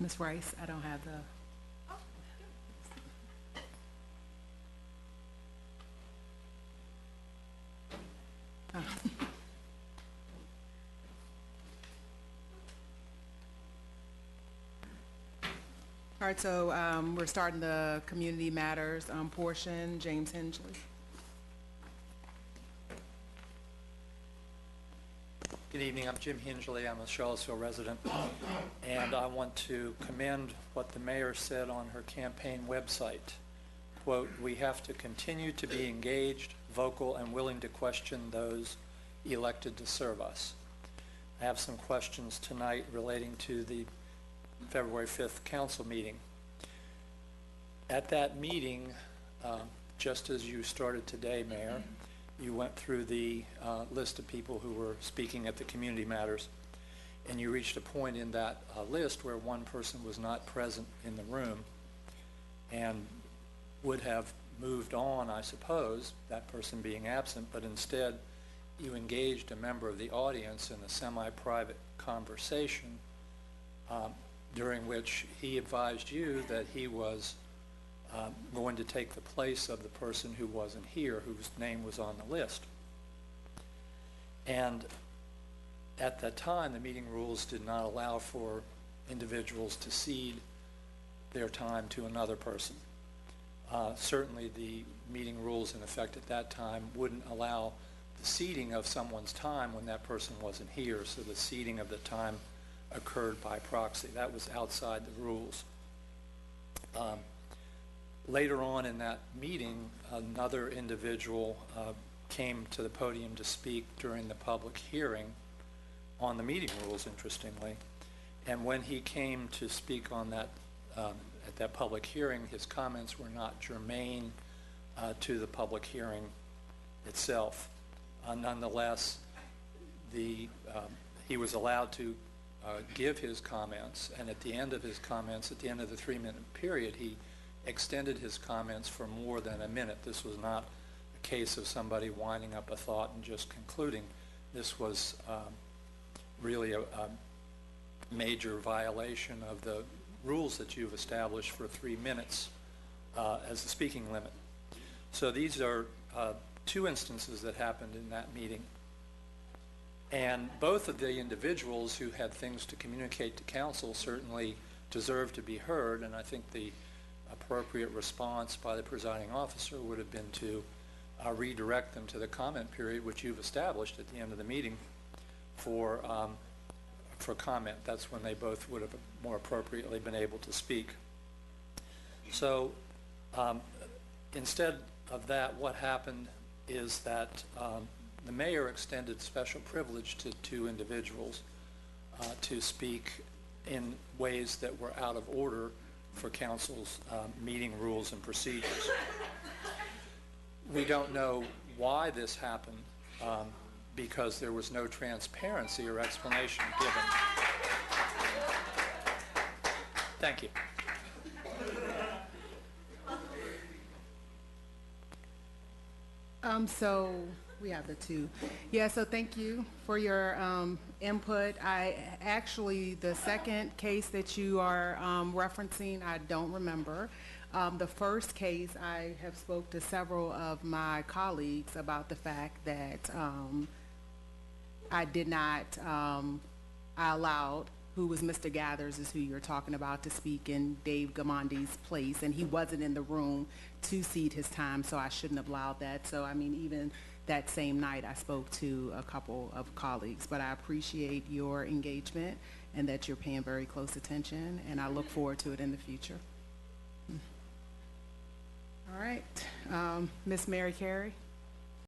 Ms. Rice, I don't have the. Oh. All right, so we're starting the community matters portion. James Hensley. Good evening, I'm Jim Hingley, I'm a Charlottesville resident, and I want to commend what the mayor said on her campaign website. Quote, "We have to continue to be engaged, vocal, and willing to question those elected to serve us." I have some questions tonight relating to the February 5th council meeting. At that meeting, just as you started today, Mayor, you went through the list of people who were speaking at the community matters, and you reached a point in that list where one person was not present in the room and would have moved on, I suppose, that person being absent, but instead you engaged a member of the audience in a semi-private conversation during which he advised you that he was going to take the place of the person who wasn't here, whose name was on the list. And at that time, the meeting rules did not allow for individuals to cede their time to another person. Certainly the meeting rules in effect at that time wouldn't allow the ceding of someone's time when that person wasn't here, so the ceding of the time occurred by proxy. That was outside the rules. Later on in that meeting, another individual came to the podium to speak during the public hearing on the meeting rules, interestingly. And when he came to speak on that, at that public hearing, his comments were not germane to the public hearing itself. Nonetheless, he was allowed to give his comments, and at the end of his comments, at the end of the 3-minute period, he extended his comments for more than a minute. This was not a case of somebody winding up a thought and just concluding. This was really a major violation of the rules that you've established for 3 minutes as the speaking limit. So these are 2 instances that happened in that meeting. And both of the individuals who had things to communicate to council certainly deserve to be heard, and I think the appropriate response by the presiding officer would have been to redirect them to the comment period, which you've established at the end of the meeting for comment. That's when they both would have more appropriately been able to speak. So instead of that, what happened is that the mayor extended special privilege to 2 individuals to speak in ways that were out of order for council's meeting rules and procedures. We don't know why this happened because there was no transparency or explanation given. Thank you. So we have the 2. Yeah, so thank you for your input. Actually, the second case that you are referencing, I don't remember. The first case, I have spoke to several of my colleagues about the fact that I did not, I allowed, who was Mr. Gathers is who you're talking about, to speak in Dave Gamondi's place, and he wasn't in the room to cede his time, so I shouldn't have allowed that. So I mean, even that same night I spoke to a couple of colleagues, but I appreciate your engagement and that you're paying very close attention, and I look forward to it in the future. All right, Ms. Mary Carey.